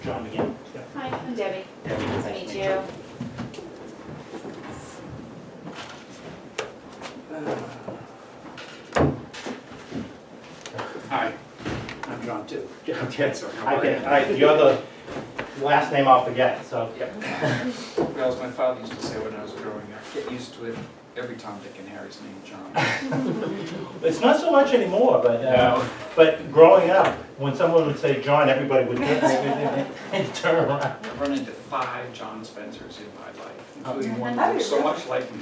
John again. Hi, I'm Debbie. Debbie, Nice to meet you. Hi, I'm John too. You're the last name I'll forget, so. Yep. Well, as my father used to say when I was growing up, get used to it. Every Tom, Dick, and Harry's named John. It's not so much anymore, but No. but growing up, when someone would say John, everybody would and turn around. I've run into 5 John Spencers in my life, including Oh. one that was so much like me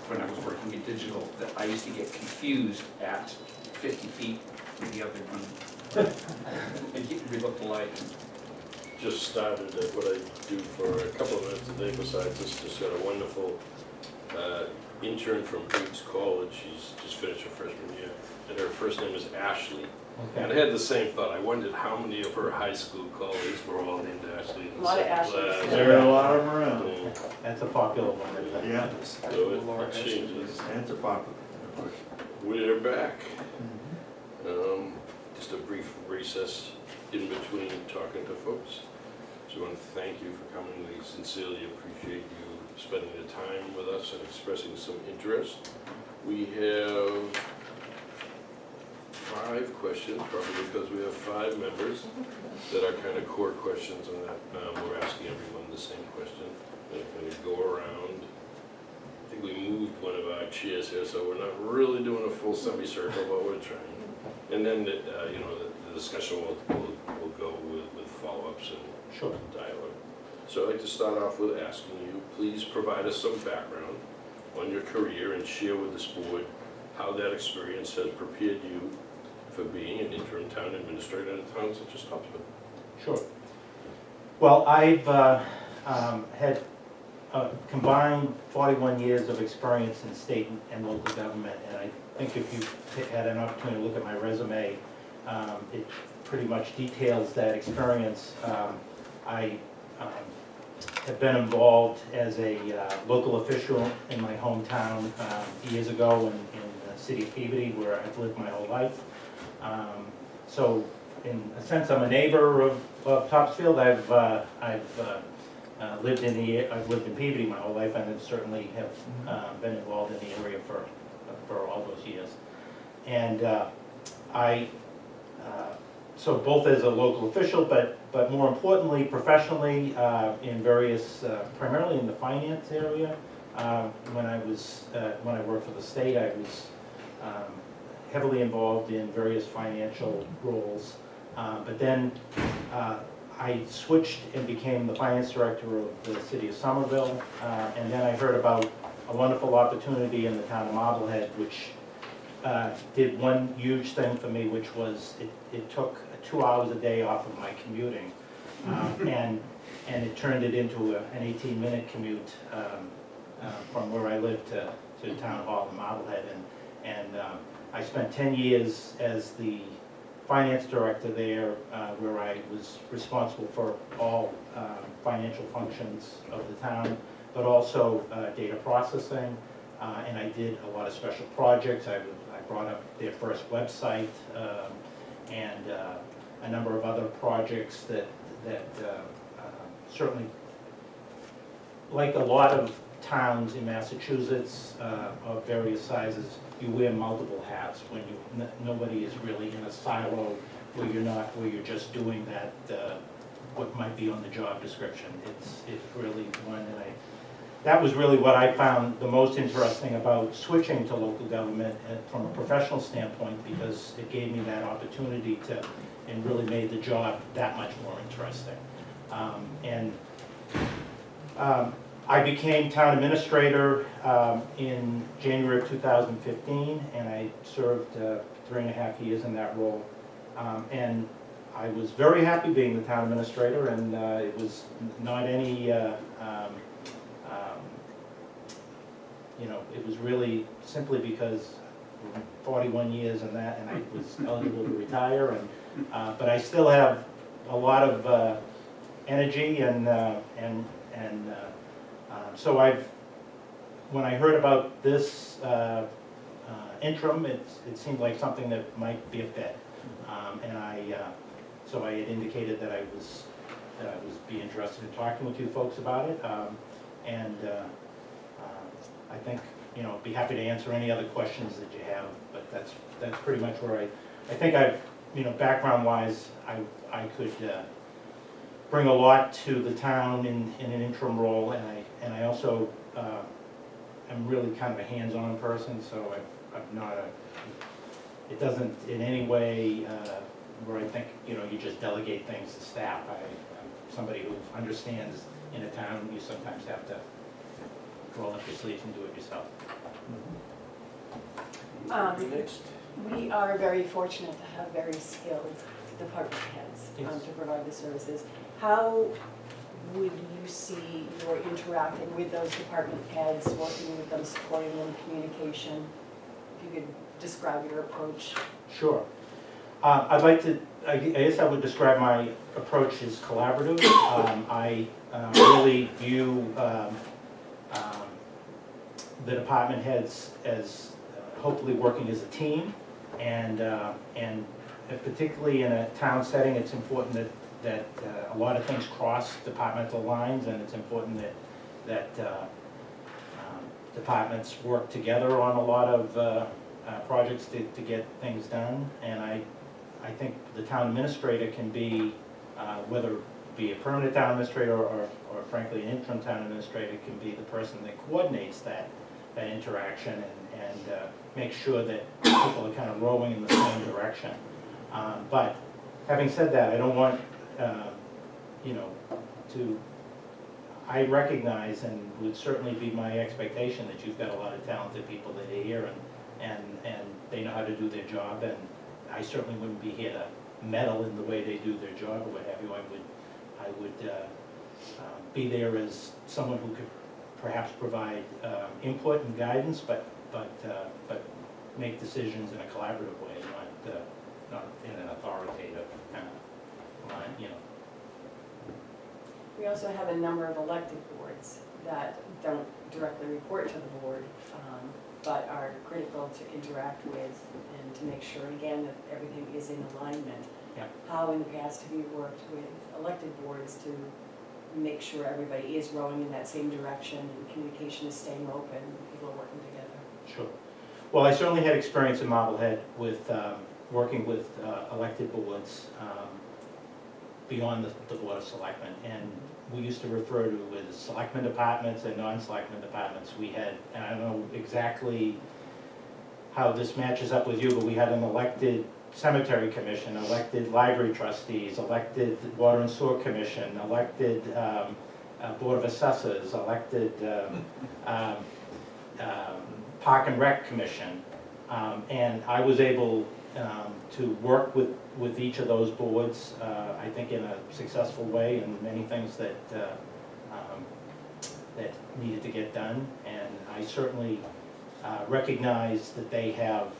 when I was working in digital that I used to get confused at 50 feet with the other one. We looked alike. Just started at what I do for a couple of minutes a day besides this. Just got a wonderful intern from Bates College. She's just finished her freshman year. And her first name is Ashley. And I had the same thought. I wondered how many of her high school colleagues were all named Ashley. A lot of Ashleys. There are a lot of them around. That's a popular one. Isn't it? Yeah, So it changes. it's a popular. We're back. Just a brief recess in between talking to folks. So I want to thank you for coming. We sincerely appreciate you spending the time with us and expressing some interest. We have 5 questions, probably because we have 5 members that are kind of core questions on that. We're asking everyone the same question. We're going to go around. I think we moved one of our chairs here, so we're not really doing a full semicircle, but we're trying. And then, the discussion will go with follow-ups and Sure. dialogue. So I'd like to start off with asking you, please provide us some background on your career and share with this board how that experience has prepared you for being an interim town administrator in a town such as Topsfield. Sure. Well, I've had a combined 41 years of experience in state and local government, and I think if you had an opportunity to look at my resume, it pretty much details that experience. I have been involved as a local official in my hometown years ago in the city of Peabody, where I've lived my whole life. So in a sense, I'm a neighbor of Topsfield. I've lived in Peabody my whole life, and certainly have been involved in the area for all those years. And so both as a local official, but more importantly, professionally, in various, primarily in the finance area. When I worked for the state, I was heavily involved in various financial roles. But then I switched and became the finance director of the city of Somerville. And then I heard about a wonderful opportunity in the town of Marblehead, which did one huge thing for me, which was it took 2 hours a day off of my commuting, and it turned it into an 18-minute commute from where I lived to town hall in Marblehead, and I spent 10 years as the finance director there, where I was responsible for all financial functions of the town, but also data processing, and I did a lot of special projects. I brought up their first website, and a number of other projects that certainly, like a lot of towns in Massachusetts of various sizes, you wear multiple hats when nobody is really in a silo where you're just doing that what might be on the job description. It's really one, and that was really what I found the most interesting about switching to local government from a professional standpoint, because it gave me that opportunity to, and really made the job that much more interesting. I became town administrator in January of 2015, and I served 3.5 years in that role. And I was very happy being the town administrator, and it was not any it was really simply because 41 years and that, and I was eligible to retire, and but I still have a lot of energy, and so when I heard about this interim, it seemed like something that might be a fit, and so I had indicated that I was would be interested in talking with you folks about it. And I think, you know, be happy to answer any other questions that you have, but that's pretty much where I think I've, you know, background-wise, I could bring a lot to the town in an interim role, and I also am really kind of a hands-on person, so I'm not it doesn't in any way where I think, you know, you just delegate things to staff. I'm somebody who understands in a town, you sometimes have to roll up your sleeves and do it yourself. Next. We are very fortunate to have very skilled department heads Yes. to provide the services. How would you see your interacting with those department heads, working with them, supporting them, communication? If you could describe your approach. Sure. I'd like to, I guess I would describe my approach as collaborative. I really view the department heads as hopefully working as a team, and particularly in a town setting, it's important that a lot of things cross departmental lines, and it's important that departments work together on a lot of projects to get things done. And I think the town administrator can be, whether it be a permanent town administrator or frankly an interim town administrator, can be the person that coordinates that interaction and make sure that people are kind of rowing in the same direction. But having said that, I don't want, you know, I recognize, and would certainly be my expectation, that you've got a lot of talented people that are here and they know how to do their job, and I certainly wouldn't be here to meddle in the way they do their job or what have you. I would be there as someone who could perhaps provide input and guidance, but make decisions in a collaborative way, not in an authoritative kind of line, you know. We also have a number of elected boards that don't directly report to the board, but are critical to interact with and to make sure, again, that everything is in alignment. Yeah. How in the past have you worked with elected boards to make sure everybody is rowing in that same direction and communication is staying open and people are working together? Sure. Well, I certainly had experience in Marblehead with working with elected boards beyond the Board of Selectmen, and we used to refer to as selectmen departments and non-selectmen departments. We had, and I don't know exactly how this matches up with you, but we had an elected cemetery commission, elected library trustees, elected water and sewer commission, elected board of assessors, elected park and rec commission, and I was able to work with each of those boards, I think in a successful way, and many things that needed to get done. And I certainly recognize that they have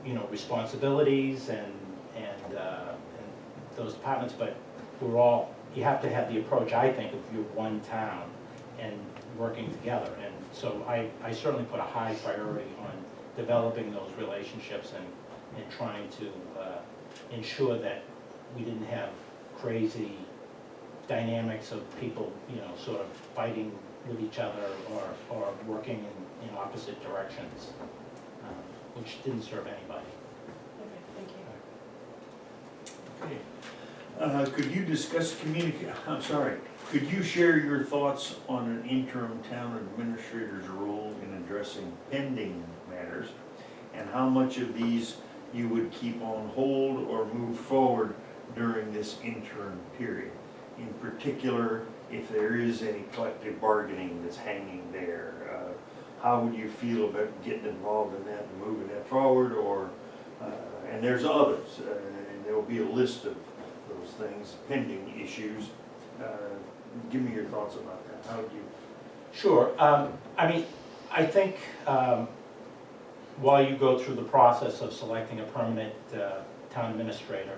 you know, responsibilities and those departments, but you have to have the approach, I think, of you're one town and working together. And so I certainly put a high priority on developing those relationships and trying to ensure that we didn't have crazy dynamics of people, you know, sort of fighting with each other or working in opposite directions, which didn't serve anybody. Okay, thank you. Okay. Could you discuss could you share your thoughts on an interim town administrator's role in addressing pending matters? And how much of these you would keep on hold or move forward during this interim period? In particular, if there is any collective bargaining that's hanging there, how would you feel about getting involved in that and moving that forward? Or, and there's others, and there will be a list of those things, pending issues. Give me your thoughts about that. How would you? Sure. I mean, I think while you go through the process of selecting a permanent town administrator,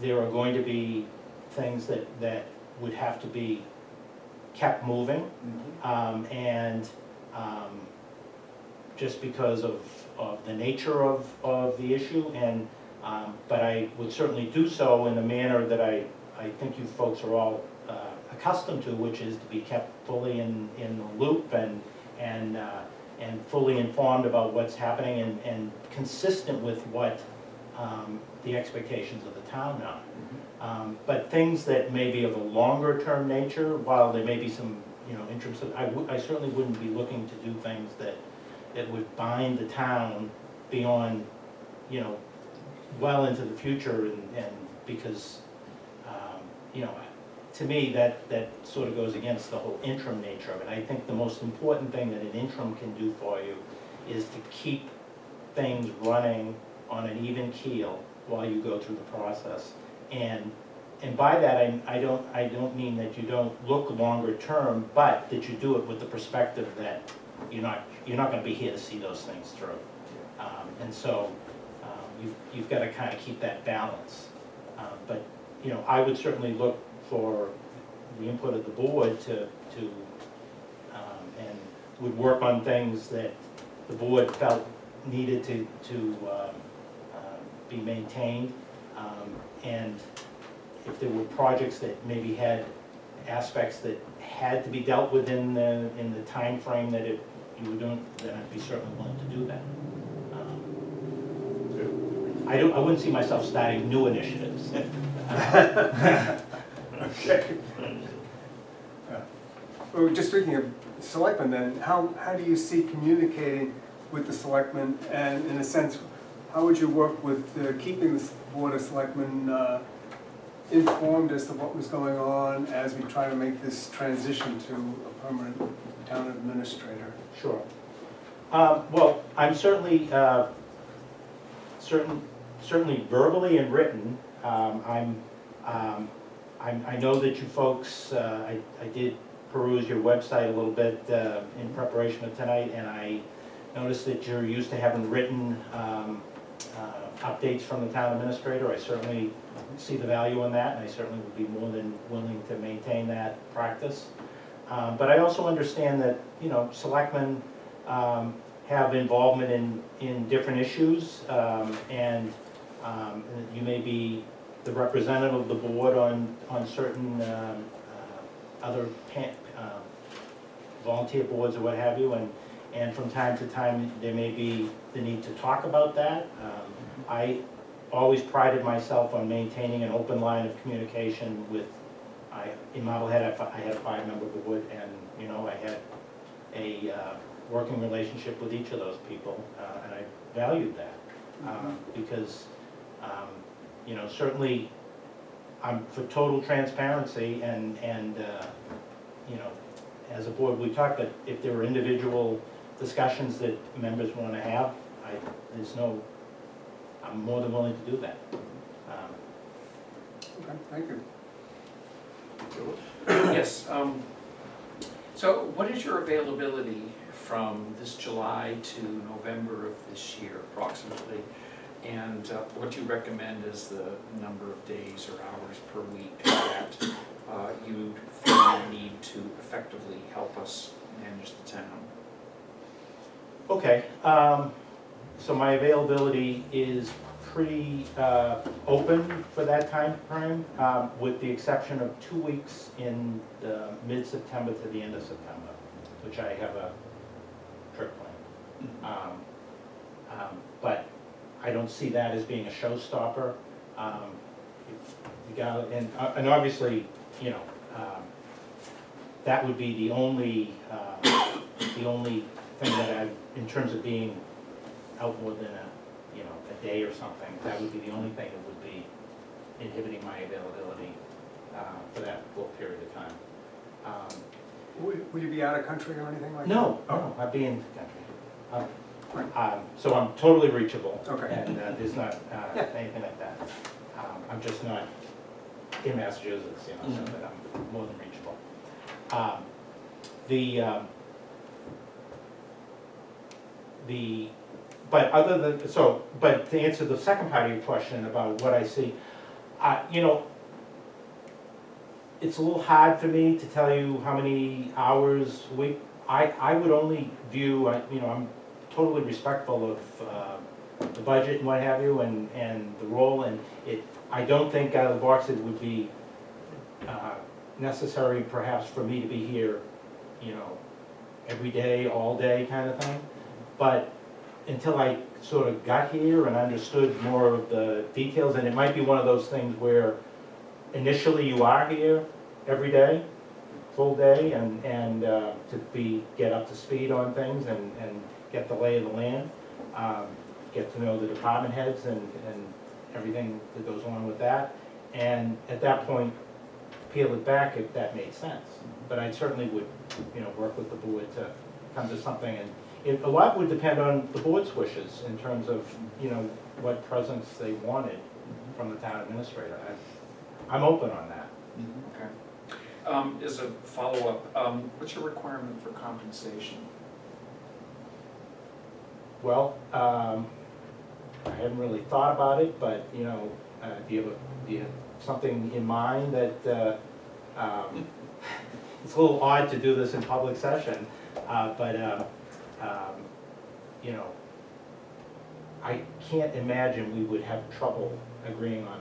there are going to be things that would have to be kept moving, and just because of the nature of the issue, and but I would certainly do so in a manner that I I think you folks are all accustomed to, which is to be kept fully in the loop and fully informed about what's happening and consistent with what the expectations of the town are. But things that may be of a longer term nature, while there may be some, interests, I certainly wouldn't be looking to do things that would bind the town beyond, well into the future and because, to me, that sort of goes against the whole interim nature of it. I think the most important thing that an interim can do for you is to keep things running on an even keel while you go through the process. And by that, I don't mean that you don't look longer term, but that you do it with the perspective that you're not gonna be here to see those things through. And so, you've gotta kind of keep that balance. But, I would certainly look for the input of the board to and would work on things that the board felt needed to be maintained. And if there were projects that maybe had aspects that had to be dealt with in the time frame that you were doing, then I'd be certainly willing to do that. I wouldn't see myself starting new initiatives. Okay. Well, just speaking of selectmen then, how do you see communicating with the selectmen? And in a sense, how would you work with keeping the Board of Selectmen informed as to what was going on as we try to make this transition to a permanent town administrator? Sure. Well, I'm certainly, certainly verbally and written, I know that you folks, I did peruse your website a little bit in preparation of tonight, and I noticed that you're used to having written updates from the town administrator. I certainly see the value in that, and I certainly would be more than willing to maintain that practice. But I also understand that, selectmen have involvement in different issues, and you may be the representative of the board on certain other volunteer boards or what have you, and from time to time, there may be the need to talk about that. I always prided myself on maintaining an open line of communication with, in Marblehead, I had a 5-member board, and, I had a working relationship with each of those people, and I valued that, because, certainly I'm for total transparency and as a board, we talk, but if there are individual discussions that members want to have, I'm more than willing to do that. Okay, thank you. Yes, so what is your availability from this July to November of this year approximately? And what do you recommend is the number of days or hours per week that you feel you need to effectively help us manage the town? Okay, so my availability is pretty open for that time frame, with the exception of 2 weeks in mid-September to the end of September, which I have a trip planned. But I don't see that as being a showstopper. And obviously, that would be the only thing that in terms of being out more than a day or something, that would be the only thing that would be inhibiting my availability for that full period of time. Will you be out of country or anything like that? No, I'd be in the country. So I'm totally reachable. Okay. And there's not anything like that. I'm just not in Massachusetts, so that I'm more than reachable. But to answer the second part of your question about what I see, it's a little hard for me to tell you how many hours a week. I would only view, I'm totally respectful of the budget and what have you, and the role, and I don't think out of the box it would be necessary perhaps for me to be here, you know, every day, all day kind of thing. But until I sort of got here and understood more of the details, and it might be one of those things where initially you are here every day, full day, and get up to speed on things and get the lay of the land, get to know the department heads and everything that goes on with that. And at that point, peel it back if that made sense. But I certainly would, you know, work with the board to come to something. And a lot would depend on the board's wishes in terms of, you know, what presence they wanted from the town administrator. I'm open on that. Okay. As a follow-up, what's your requirement for compensation? Well, I hadn't really thought about it, but, you know, do you have something in mind that, it's a little odd to do this in public session, but, you know, I can't imagine we would have trouble agreeing on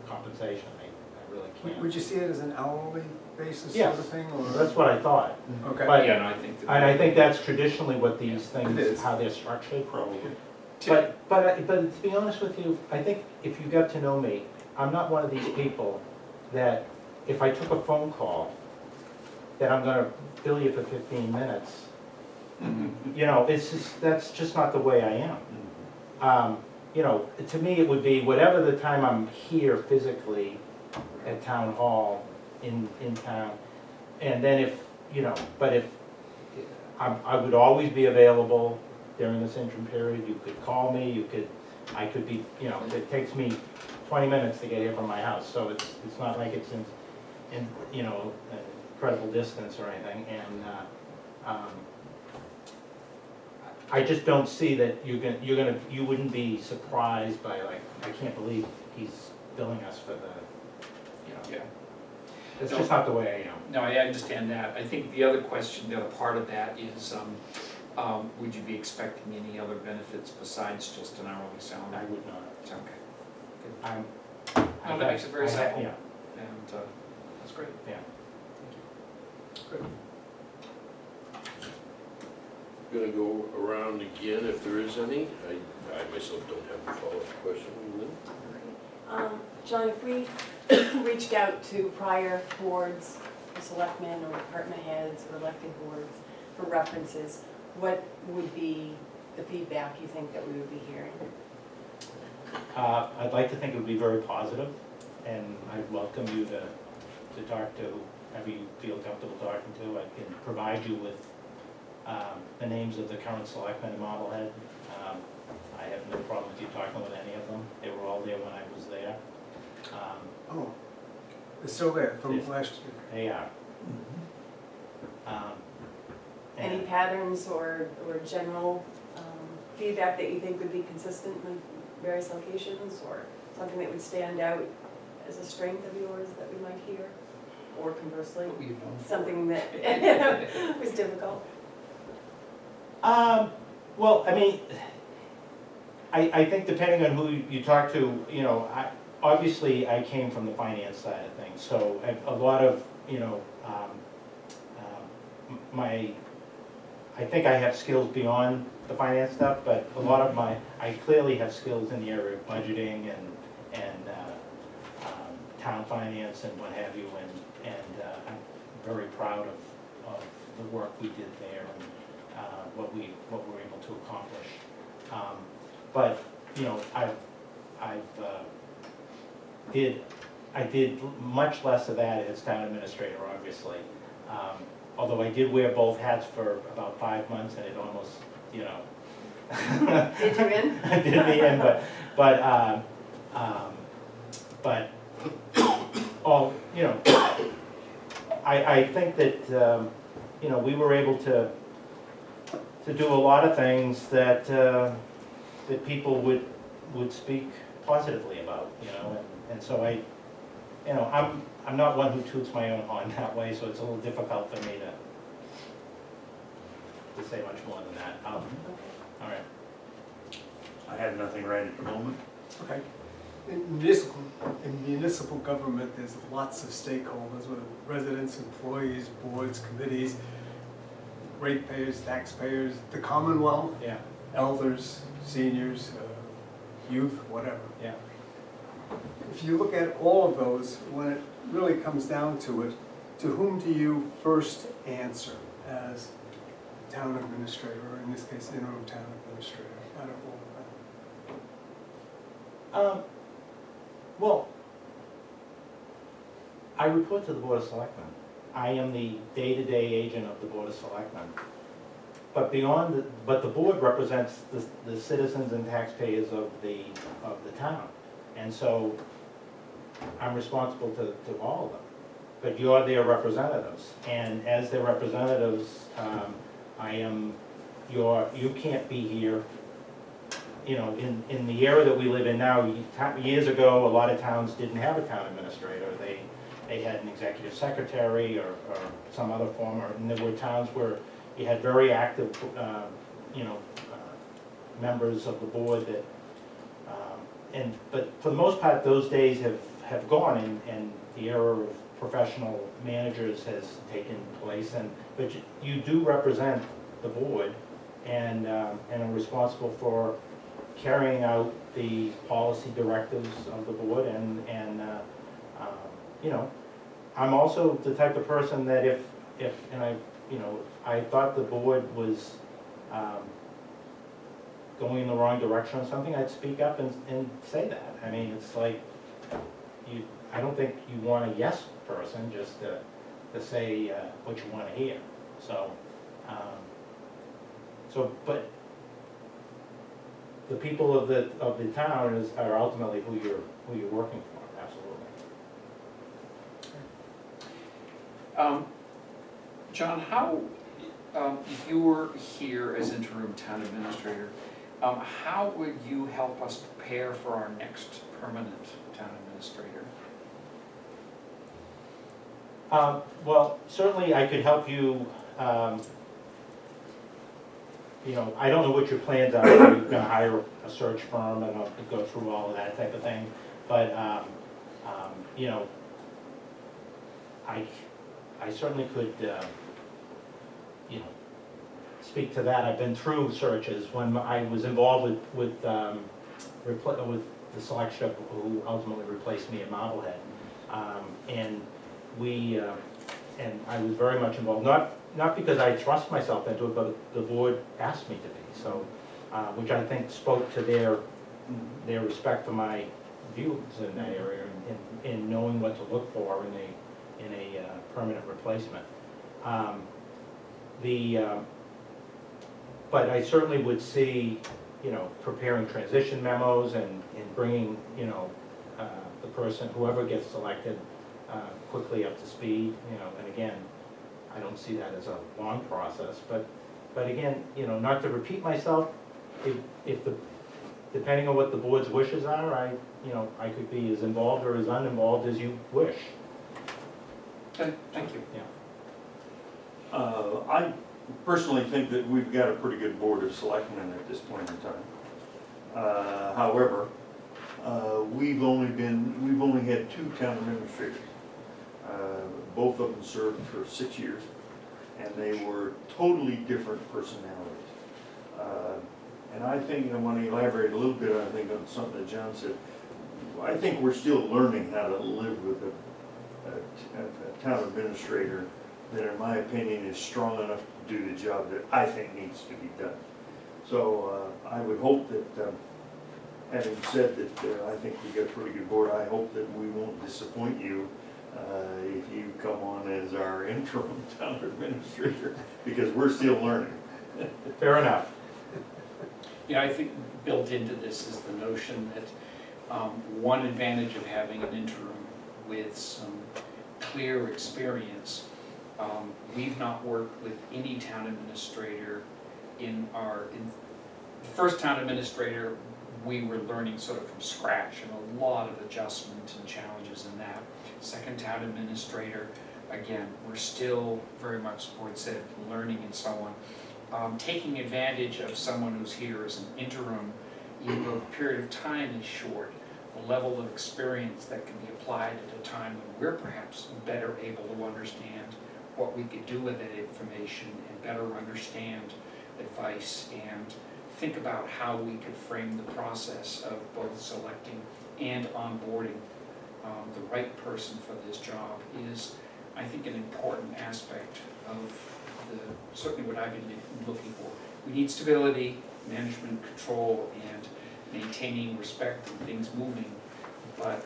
compensation. I really can't. Would you see it as an hourly basis sort Yes. of thing, or? That's what I thought. Okay. But- Yeah, no, I think. And I think that's traditionally what these It things, is. how they're structured. Probably. But to be honest with you, I think if you got to know me, I'm not one of these people that if I took a phone call, that I'm gonna bill you for 15 minutes. You know, that's just not the way I am. You know, to me, it would be whatever the time I'm here physically at town hall, in town. And then if, you know, but if, I would always be available during this interim period. You could call me, I could be, you know, it takes me 20 minutes to get here from my house, so it's not like it's in you know, an incredible distance or anything. And I just don't see that you wouldn't be surprised by, like, I can't believe he's billing us for the, you know. Yeah. It's just not the way I am. No, I understand that. I think the other question, the other part of that is, would you be expecting any other benefits besides just an hourly I salary? would not. It's okay. I'm. No, that makes it very simple. Yeah, And that's great. yeah. Good. Gonna go around again if there is any. I myself don't have a follow-up question. Lynn? John, if we reached out to prior boards, selectmen or department heads or elected boards for references, what would be the feedback you think that we would be hearing? I'd like to think it would be very positive, and I'd welcome you to talk to whoever you feel comfortable talking to. I can provide you with the names of the current selectmen in Marblehead. I have no problem with you talking with any of them. They were all there when I was there. Oh, it's still there from Yes. last year. They are. Any And patterns or general feedback that you think would be consistent in various locations, or something that would stand out as a strength of yours that we might hear? Or conversely, What were you known for? something that was difficult? well, I mean, I think depending on who you talk to, you know, obviously I came from the finance side of things, so a lot of, you know, I think I have skills beyond the finance stuff, but a lot of I clearly have skills in the area of budgeting and town finance and what have you, and I'm very proud of the work we did there and what we were able to accomplish. But, you know, I did much less of that as town administrator, obviously. Although I did wear both hats for about 5 months, and it almost, you know. Did you in? Did me in, but all, you know, I think that, you know, we were able to do a lot of things that, that people would speak positively about, you know, and so you know, I'm not one who toots my own horn that way, so it's a little difficult for me to say much more than that. All right. I have nothing right at the moment. Okay. in municipal government, there's lots of stakeholders, with residents, employees, boards, committees, ratepayers, taxpayers, the Commonwealth, Yeah, elders, seniors, youth, whatever. yeah. If you look at all of those, when it really comes down to it, to whom do you first answer as town administrator, or in this case, interim town administrator, out of all of that? Well, I report to the Board of Selectmen. I am the day-to-day agent of the Board of Selectmen. But the board represents the citizens and taxpayers of the town. And so I'm responsible to all of them. But you're their representatives. And as their representatives, you can't be here. You know, in the era that we live in now, years ago, a lot of towns didn't have a town administrator. They had an executive secretary or some other form, and there were towns where you had very active, members of the board that, but for the most part, those days have gone, and the era of professional managers has taken place, but you do represent the board, and are responsible for carrying out the policy directives of the board, and I'm also the type of person that if I thought the board was going in the wrong direction or something, I'd speak up and say that. I mean, it's like, I don't think you want a yes person just to say what you want to hear. But the people of the town are ultimately who you're working for, absolutely. John, how, if you were here as interim town administrator, how would you help us prepare for our next permanent town administrator? Well, certainly I could help you, I don't know what your plans are, if you're gonna hire a search firm and go through all of that type of thing, but, I certainly could, speak to that. I've been through searches when I was involved with the selection of who ultimately replaced me at Marblehead. And I was very much involved, not because I trust myself into it, but the board asked me to be, so, which I think spoke to their respect for my views in that area, and knowing what to look for in a permanent replacement. But I certainly would see, preparing transition memos and bringing, the person, whoever gets selected, quickly up to speed, and again, I don't see that as a long process, but again, not to repeat myself, depending on what the board's wishes are, I could be as involved or as uninvolved as you wish. Okay, thank you. Yeah. I personally think that we've got a pretty good board of selectmen at this point in time. However, we've only had 2 town administrators. Both of them served for 6 years, and they were totally different personalities. And I think I want to elaborate a little bit, I think, on something that John said. I think we're still learning how to live with a town administrator that, in my opinion, is strong enough to do the job that I think needs to be done. So I would hope that, having said that I think we've got a pretty good board, I hope that we won't disappoint you if you come on as our interim town administrator, because we're still learning. Fair enough. I think built into this is the notion that one advantage of having an interim with some clear experience, we've not worked with any town administrator the first town administrator, we were learning sort of from scratch, and a lot of adjustment and challenges in that. Second town administrator, again, we're still very much, the board said, learning and so on. Taking advantage of someone who's here as an interim, even though the period of time is short, the level of experience that can be applied at a time when we're perhaps better able to understand what we could do with that information and better understand advice and think about how we could frame the process of both selecting and onboarding the right person for this job is, I think, an important aspect of certainly what I've been looking for. We need stability, management control, and maintaining respect and things moving, but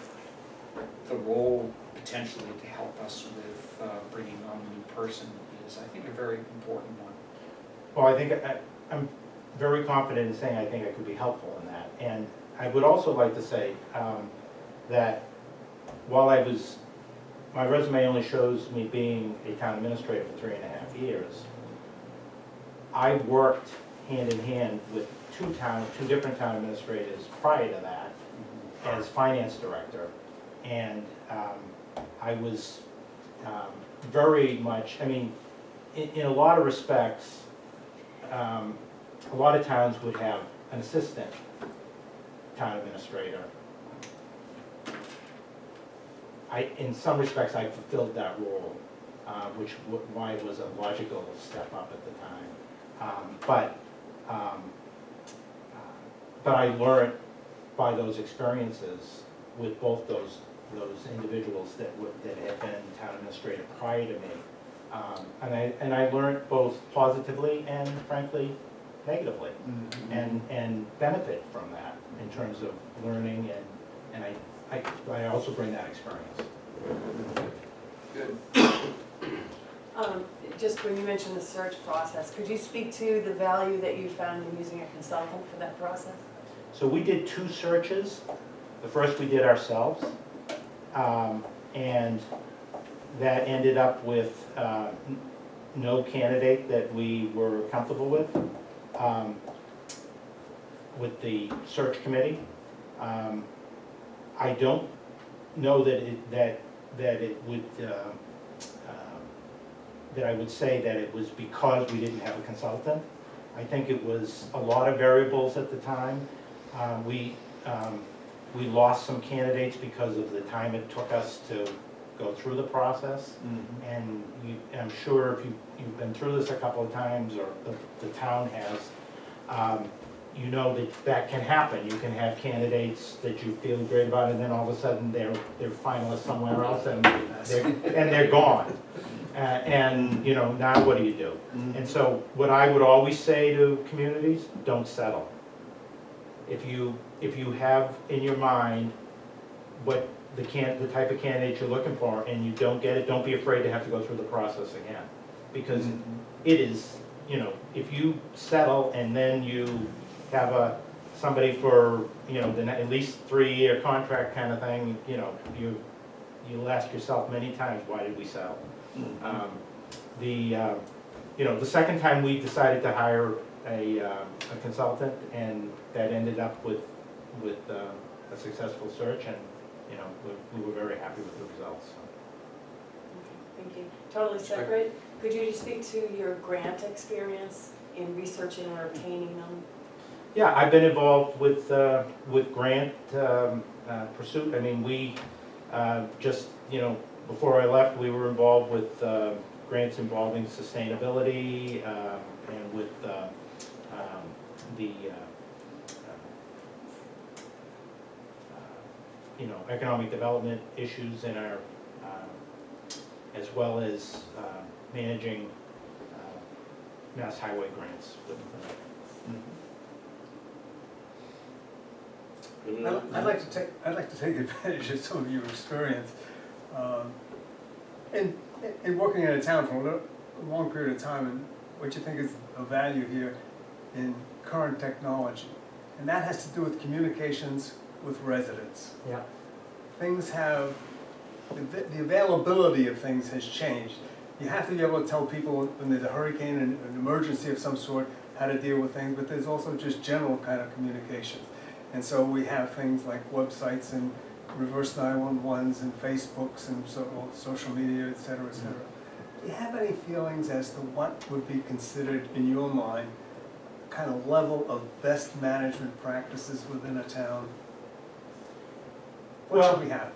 the role potentially to help us with bringing on a new person is, I think, a very important one. Well, I think I'm very confident in saying I think I could be helpful in that. And I would also like to say that while my resume only shows me being a town administrator for 3.5 years, I worked hand in hand with two different town administrators prior to that as finance director. And I was very much, I mean, in a lot of respects, a lot of towns would have an assistant town administrator. In some respects, I fulfilled that role, why it was a logical step up at the time. But I learned by those experiences with both those individuals that had been town administrator prior to me. And I learned both positively and frankly negatively, and benefit from that in terms of learning, and I also bring that experience. Good. Just when you mentioned the search process, could you speak to the value that you found in using a consultant for that process? So we did 2 searches. The first we did ourselves, and that ended up with no candidate that we were comfortable with the search committee. I don't know that I would say that it was because we didn't have a consultant. I think it was a lot of variables at the time. We lost some candidates because of the time it took us to go through the process. And I'm sure if you've been through this a couple of times, or the town has, you know that can happen. You can have candidates that you feel great about, and then all of a sudden they're finalists somewhere else, and they're gone. And now what do you do? And so what I would always say to communities: don't settle. If you have in your mind what the type of candidate you're looking for, and you don't get it, don't be afraid to have to go through the process again, because it is, if you settle and then you have somebody for at least 3-year contract kind of thing, you'll ask yourself many times, why did we settle? The second time we decided to hire a consultant, and that ended up with a successful search, and we were very happy with the results. Thank you. Totally separate. Could you just speak to your grant experience in researching or obtaining them? Yeah, I've been involved with grant pursuit. I mean, we just before I left, we were involved with grants involving sustainability and with the economic development issues in our, as well as managing mass highway grants. I'd like to take advantage of some of your experience in working in a town for a long period of time, and what you think is of value here in current technology. And that has to do with communications with residents. Yeah. Things have, the availability of things has changed. You have to be able to tell people when there's a hurricane and an emergency of some sort, how to deal with things, but there's also just general kind of communications. And so we have things like websites and reverse 911s and Facebooks and social media, et cetera, et cetera. Do you have any feelings as to what would be considered, in your mind, kind of level of best management practices within a town? What should we have?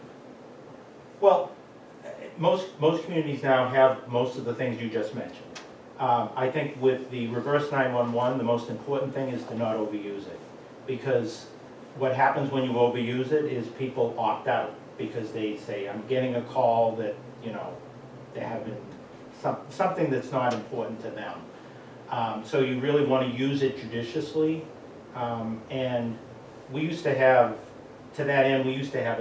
Well, most communities now have most of the things you just mentioned. I think with the reverse 911, the most important thing is to not overuse it. Because what happens when you overuse it is people opt out because they say, I'm getting a call that, you know, they're having something that's not important to them. So you really want to use it judiciously. And we used to have, to that end, we used to have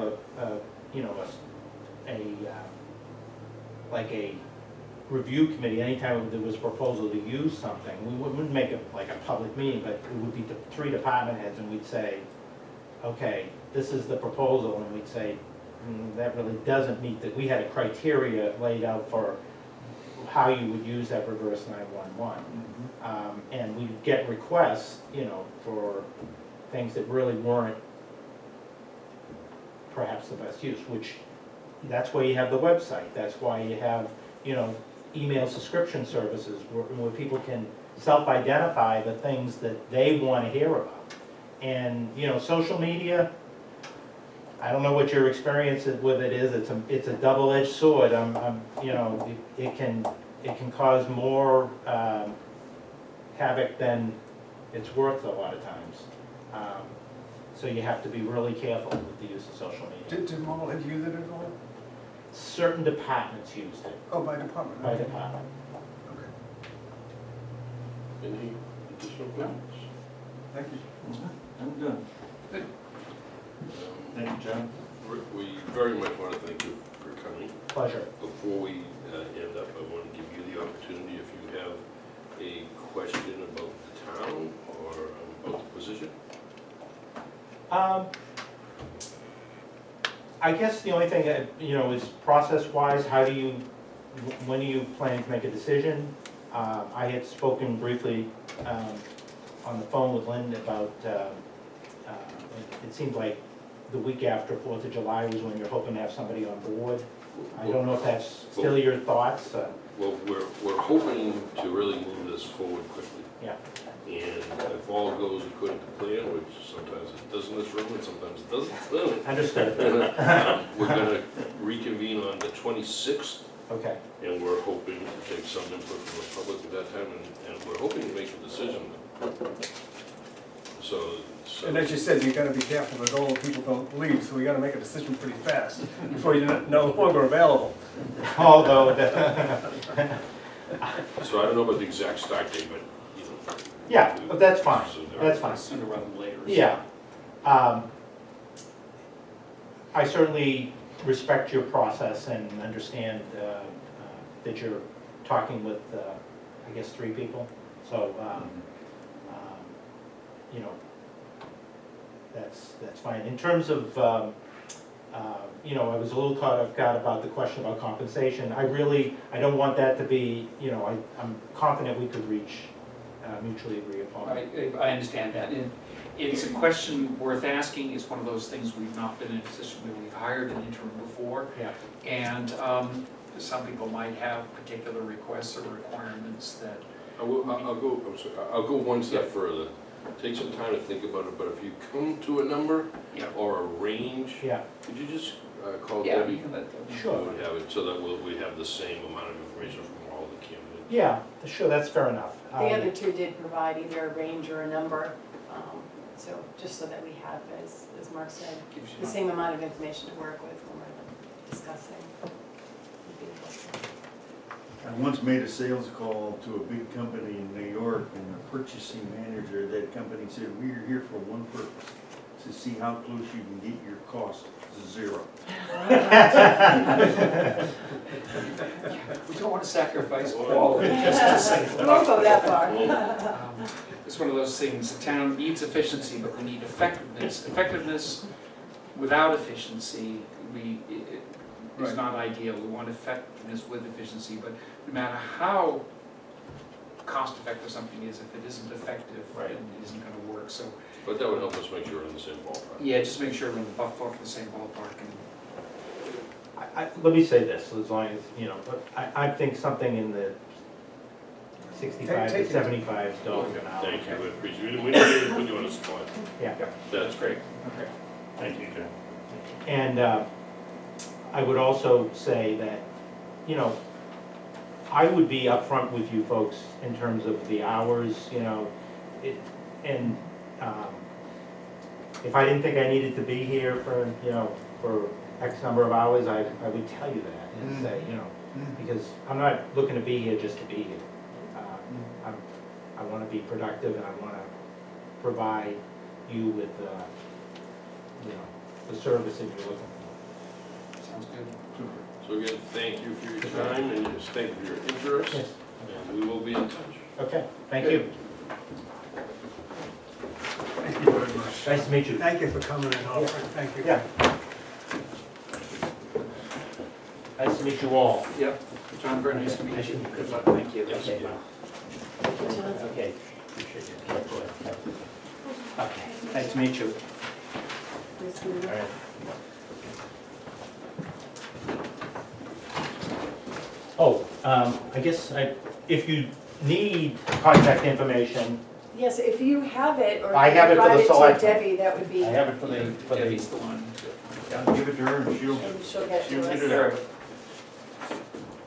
like a review committee. Anytime there was a proposal to use something, we wouldn't make it like a public meeting, but it would be the 3 department heads, and we'd say, okay, this is the proposal, and we'd say, that really doesn't meet that. We had a criteria laid out for how you would use that reverse 911. And we'd get requests, you know, for things that really weren't perhaps the best use, which, that's why you have the website. That's why you have, you know, email subscription services where people can self-identify the things that they want to hear about. And, you know, social media, I don't know what your experience with it is. It's a double-edged sword. You know, it can cause more havoc than it's worth a lot of times. So you have to be really careful with the use of social media. Did Marblehead use it at all? Certain departments used it, Oh, by department. by okay. department. Okay, Any additional comments? thank you. I'm done. Good. Thank you, John. We very much want to thank you for coming. Pleasure. Before we end up, I want to give you the opportunity, if you have a question about the town or about the position. I guess the only thing that, you know, is process-wise, when are you planning to make a decision? I had spoken briefly on the phone with Lynn about, it seemed like the week after 4th of July was when you're hoping to have somebody on board. I don't know if that's still your thoughts. Well, we're hoping to really move this forward quickly. Yeah. And if all goes according to plan, which sometimes it does in this room and sometimes it doesn't, Understood. we're gonna reconvene on the 26th, Okay. and we're hoping to take some input from the public at that time, and we're hoping to make a decision. So. And as you said, you gotta be careful that all people don't leave, so we gotta make a decision pretty fast before you're no longer available. Although, So I don't know about the exact start date, but, you know. yeah, but that's fine. So there- That's fine. Sooner rather than later. Yeah. I certainly respect your process and understand that you're talking with, I guess, 3 people. So, you know, that's fine. In terms of, you know, I was a little caught off guard about the question about compensation. I don't want that to be, you know, I'm confident we could reach mutually agree upon. I understand that, and it's a question worth asking. It's one of those things we've not been in a position where we've hired an interim before. Yeah. And some people might have particular requests or requirements that, I'll go one step further. Take some time to think about it, but if you come to a number Yeah. or a range, Yeah, could you just call yeah, Debbie? you can let them. Sure. We would have it so that we have the same amount of information from all the candidates. yeah, sure, that's fair enough. The other 2 did provide either a range or a number, so just so that we have, as Mark said, Gives you the same amount of information to work with when we're discussing. would be helpful. I once made a sales call to a big company in New York, and the purchasing manager of that company said, "We're here for one purpose, to see how close you can get your cost to 0. We don't want to sacrifice quality just to say. We won't go that far. It's one of those things, the town needs efficiency, but we need effectiveness. Effectiveness without efficiency, is not ideal. We want effectiveness with efficiency, but no matter how cost-effective something is, if it isn't effective, Right. it isn't gonna work, so. But that would help us make sure we're in the same ballpark. Yeah, just make sure we're in the ballpark, the same ballpark, and Let me say this, as long as, you know, but I think something in the 65 Take to it. $75 an hour. Thank you, I appreciate it. We didn't put you on the spot. Yeah. That's great. okay. Thank you, John. And I would also say that, you know, I would be upfront with you folks in terms of the hours, you know, and if I didn't think I needed to be here for, you know, for X number of hours, I would tell you that and say, you know, because I'm not looking to be here just to be here. I want to be productive and I want to provide you with, you know, the service that you're looking for. Sounds good. So again, thank you for your time and just thank you for your interest, Yes. and we will be in touch. Okay, thank you. Thank you very much. Nice to meet you. Thank you for coming and offering, thank you. Yeah. Nice to meet you all. Yep. John, very nice to meet Nice to you. meet you. Good luck, thank you. Yes. Okay, okay. Appreciate it. Okay, nice to meet you. Nice to meet you. All right. Oh, I guess if you need contact information, Yes, if you have it, or I you have it for provide the it to selectmen. Debbie, that would be, I have it for the, Debbie's the one. Yeah, give it to her and she'll, and she'll get she'll to get it us. out.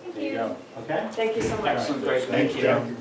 Thank there you you. go, okay? Thank you so much. Excellent, great, Thank thank you. you.